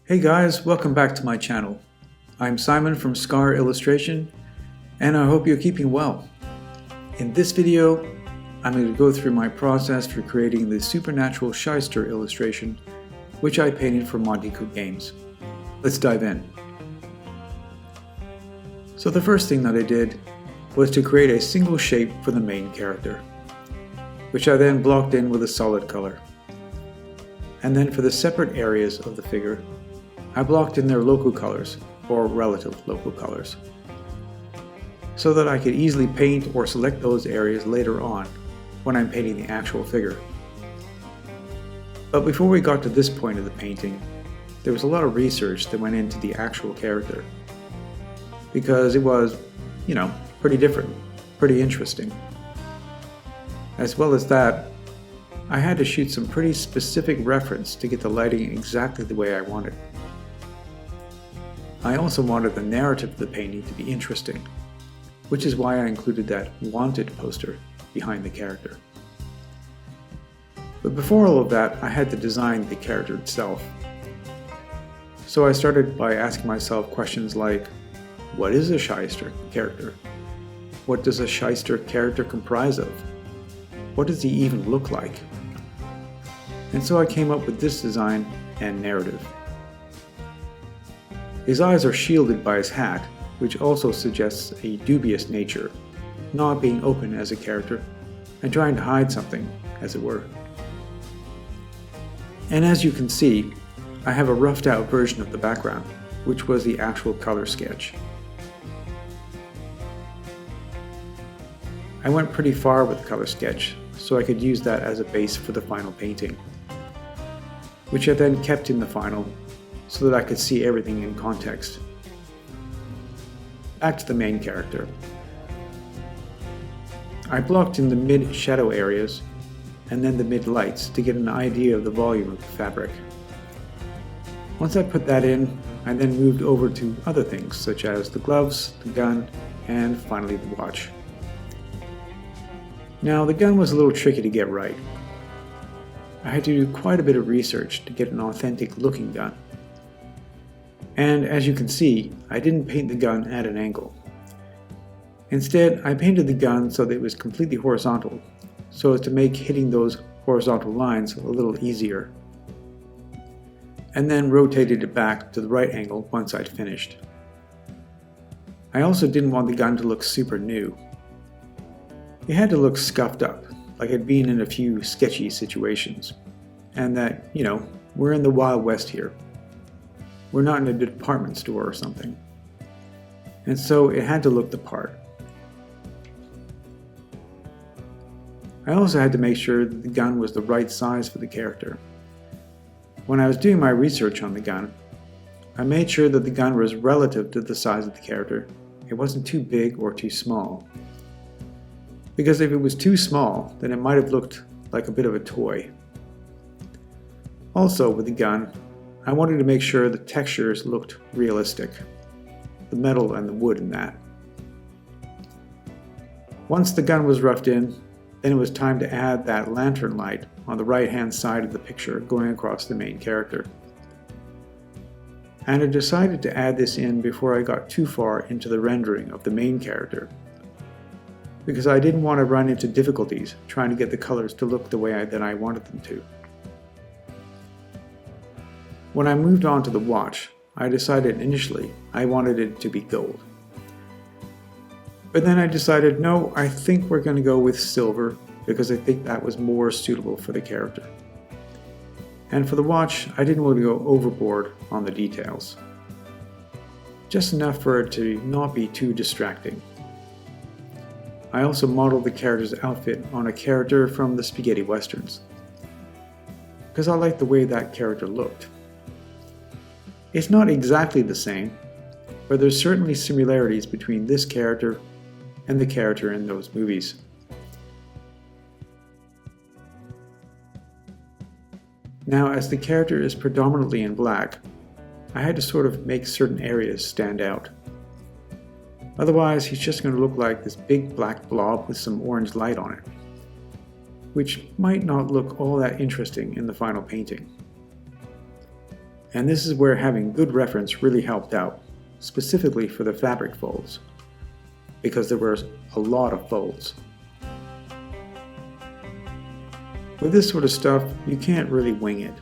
Hey guys, welcome back to my channel. I'm Simon from Scar Illustration, and I hope you're keeping well. In this video, I'm going to go through my process for creating the Supernatural Shyster illustration, which I painted for Monte Cook Games. Let's dive in. So the first thing that I did was to create a single shape for the main character, which I then blocked in with a solid color. And then for the separate areas of the figure, I blocked in their local colors, or relative local colors, so that I could easily paint or select those areas later on when I'm painting the actual figure. But before we got to this point of the painting, there was a lot of research that went into the actual character, because it was, pretty different, pretty interesting. As well as that, I had to shoot some pretty specific reference to get the lighting exactly the way I wanted. I also wanted the narrative of the painting to be interesting, which is why I included that wanted poster behind the character. But before all of that, I had to design the character itself. So I started by asking myself questions like, what is a shyster character? What does a shyster character comprise of? What does he even look like? And so I came up with this design and narrative. His eyes are shielded by his hat, which also suggests a dubious nature, not being open as a character, and trying to hide something, as it were. And as you can see, I have a roughed out version of the background, which was the actual color sketch. I went pretty far with the color sketch, so I could use that as a base for the final painting, which I then kept in the final so that I could see everything in context. Back to the main character. I blocked in the mid-shadow areas and then the mid-lights to get an idea of the volume of the fabric. Once I put that in, I then moved over to other things such as the gloves, the gun, and finally the watch. Now the gun was a little tricky to get right. I had to do quite a bit of research to get an authentic looking gun. And as you can see, I didn't paint the gun at an angle. Instead, I painted the gun so that it was completely horizontal, so as to make hitting those horizontal lines a little easier. And then rotated it back to the right angle once I'd finished. I also didn't want the gun to look super new. It had to look scuffed up, like I'd been in a few sketchy situations, and that, we're in the Wild West here. We're not in a department store or something. And so it had to look the part. I also had to make sure that the gun was the right size for the character. When I was doing my research on the gun, I made sure that the gun was relative to the size of the character. It wasn't too big or too small. Because if it was too small, then it might have looked like a bit of a toy. Also, with the gun, I wanted to make sure the textures looked realistic. The metal and the wood in that. Once the gun was roughed in, then it was time to add that lantern light on the right-hand side of the picture going across the main character. And I decided to add this in before I got too far into the rendering of the main character, because I didn't want to run into difficulties trying to get the colors to look the way that I wanted them to. When I moved on to the watch, I decided initially I wanted it to be gold. But then I decided, no, I think we're going to go with silver, because I think that was more suitable for the character. And for the watch, I didn't want to go overboard on the details. Just enough for it to not be too distracting. I also modeled the character's outfit on a character from the spaghetti westerns, because I liked the way that character looked. It's not exactly the same, but there's certainly similarities between this character and the character in those movies. Now, as the character is predominantly in black, I had to sort of make certain areas stand out. Otherwise, he's just going to look like this big black blob with some orange light on it, which might not look all that interesting in the final painting. And this is where having good reference really helped out, specifically for the fabric folds, because there were a lot of folds. With this sort of stuff, you can't really wing it.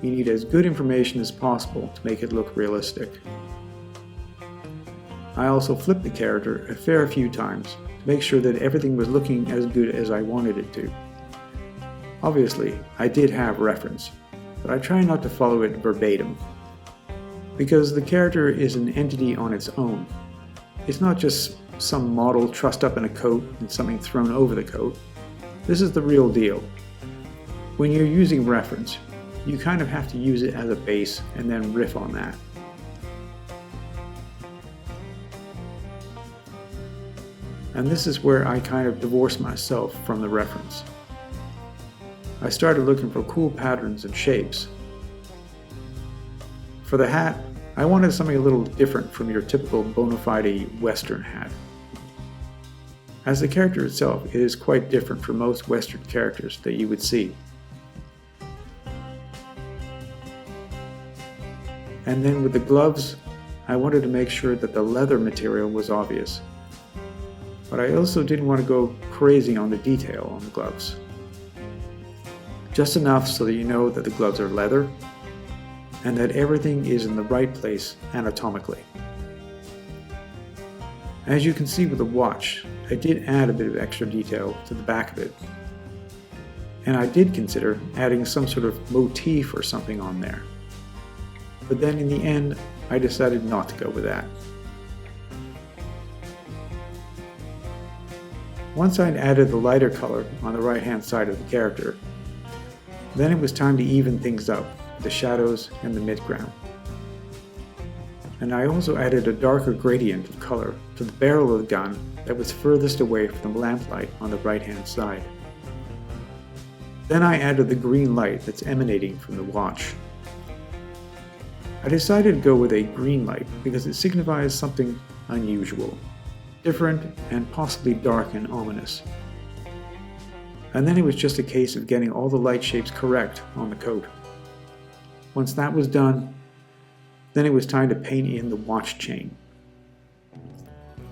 You need as good information as possible to make it look realistic. I also flipped the character a fair few times to make sure that everything was looking as good as I wanted it to. Obviously, I did have reference, but I try not to follow it verbatim, because the character is an entity on its own. It's not just some model trussed up in a coat and something thrown over the coat. This is the real deal. When you're using reference, you kind of have to use it as a base and then riff on that. And this is where I kind of divorced myself from the reference. I started looking for cool patterns and shapes. For the hat, I wanted something a little different from your typical bona fide Western hat. As the character itself is quite different from most Western characters that you would see. And then with the gloves, I wanted to make sure that the leather material was obvious. But I also didn't want to go crazy on the detail on the gloves. Just enough so that you know that the gloves are leather and that everything is in the right place anatomically. As you can see with the watch, I did add a bit of extra detail to the back of it. And I did consider adding some sort of motif or something on there. But then in the end, I decided not to go with that. Once I'd added the lighter color on the right hand side of the character, then it was time to even things up, the shadows and the midground. And I also added a darker gradient of color to the barrel of the gun that was furthest away from the lamplight on the right hand side. Then I added the green light that's emanating from the watch. I decided to go with a green light because it signifies something unusual, different, and possibly dark and ominous. And then it was just a case of getting all the light shapes correct on the coat. Once that was done, then it was time to paint in the watch chain.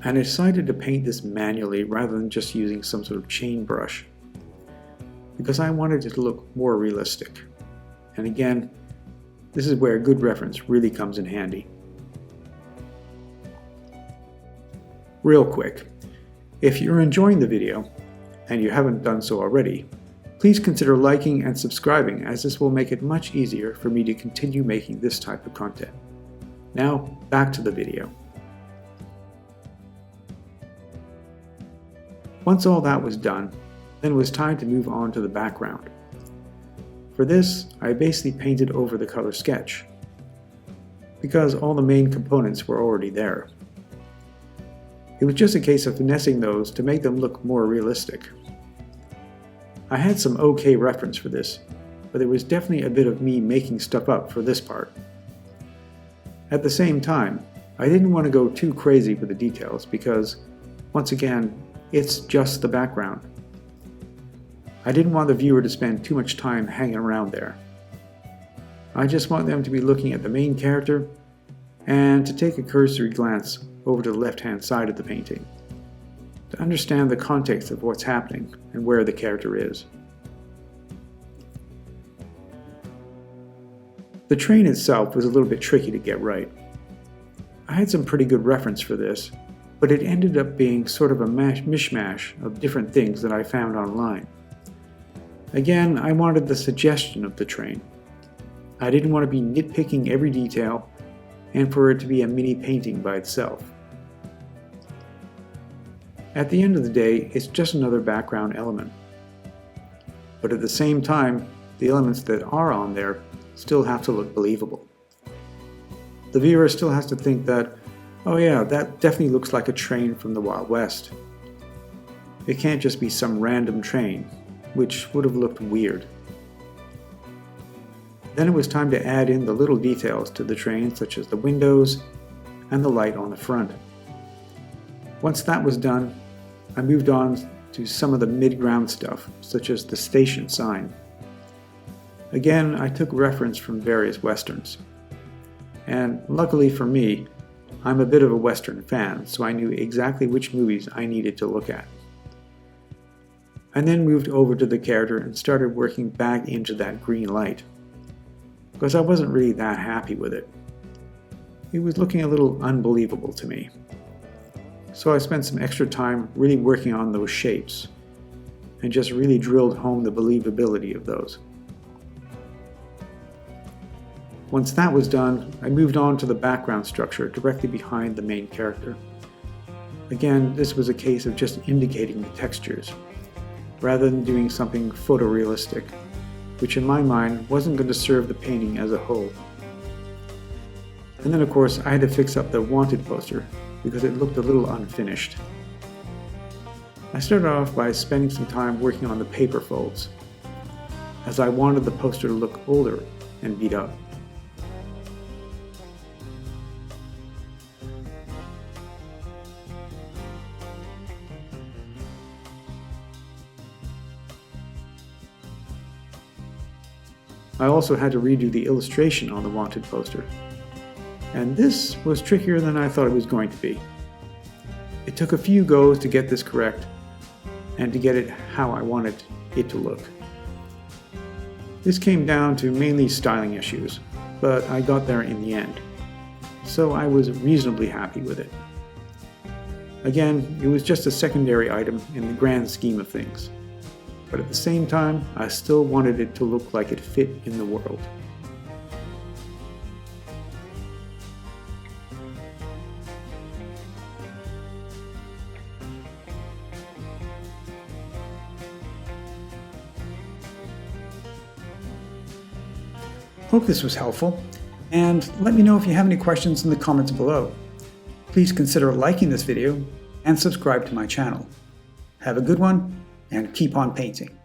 And I decided to paint this manually rather than just using some sort of chain brush, because I wanted it to look more realistic. And again, this is where good reference really comes in handy. Real quick, if you're enjoying the video, and you haven't done so already, please consider liking and subscribing, as this will make it much easier for me to continue making this type of content. Now, back to the video. Once all that was done, then it was time to move on to the background. For this, I basically painted over the color sketch, because all the main components were already there. It was just a case of finessing those to make them look more realistic. I had some okay reference for this, but there was definitely a bit of me making stuff up for this part. At the same time, I didn't want to go too crazy with the details because, once again, it's just the background. I didn't want the viewer to spend too much time hanging around there. I just want them to be looking at the main character and to take a cursory glance over to the left-hand side of the painting, to understand the context of what's happening and where the character is. The train itself was a little bit tricky to get right. I had some pretty good reference for this, but it ended up being sort of a mishmash of different things that I found online. Again, I wanted the suggestion of the train. I didn't want to be nitpicking every detail and for it to be a mini painting by itself. At the end of the day, it's just another background element. But at the same time, the elements that are on there still have to look believable. The viewer still has to think that, oh yeah, that definitely looks like a train from the Wild West. It can't just be some random train, which would have looked weird. Then it was time to add in the little details to the train, such as the windows and the light on the front. Once that was done, I moved on to some of the mid-ground stuff, such as the station sign. Again, I took reference from various westerns, and luckily for me, I'm a bit of a Western fan, so I knew exactly which movies I needed to look at. I then moved over to the character and started working back into that green light, because I wasn't really that happy with it. It was looking a little unbelievable to me. So I spent some extra time really working on those shapes, and just really drilled home the believability of those. Once that was done, I moved on to the background structure directly behind the main character. Again, this was a case of just indicating the textures, rather than doing something photorealistic, which in my mind wasn't going to serve the painting as a whole. And then of course I had to fix up the wanted poster because it looked a little unfinished. I started off by spending some time working on the paper folds, as I wanted the poster to look older and beat up. I also had to redo the illustration on the wanted poster, and this was trickier than I thought it was going to be. It took a few goes to get this correct and to get it how I wanted it to look. This came down to mainly styling issues, but I got there in the end, so I was reasonably happy with it. Again, it was just a secondary item in the grand scheme of things, but at the same time, I still wanted it to look like it fit in the world. Hope this was helpful, and let me know if you have any questions in the comments below. Please consider liking this video and subscribe to my channel. Have a good one, and keep on painting.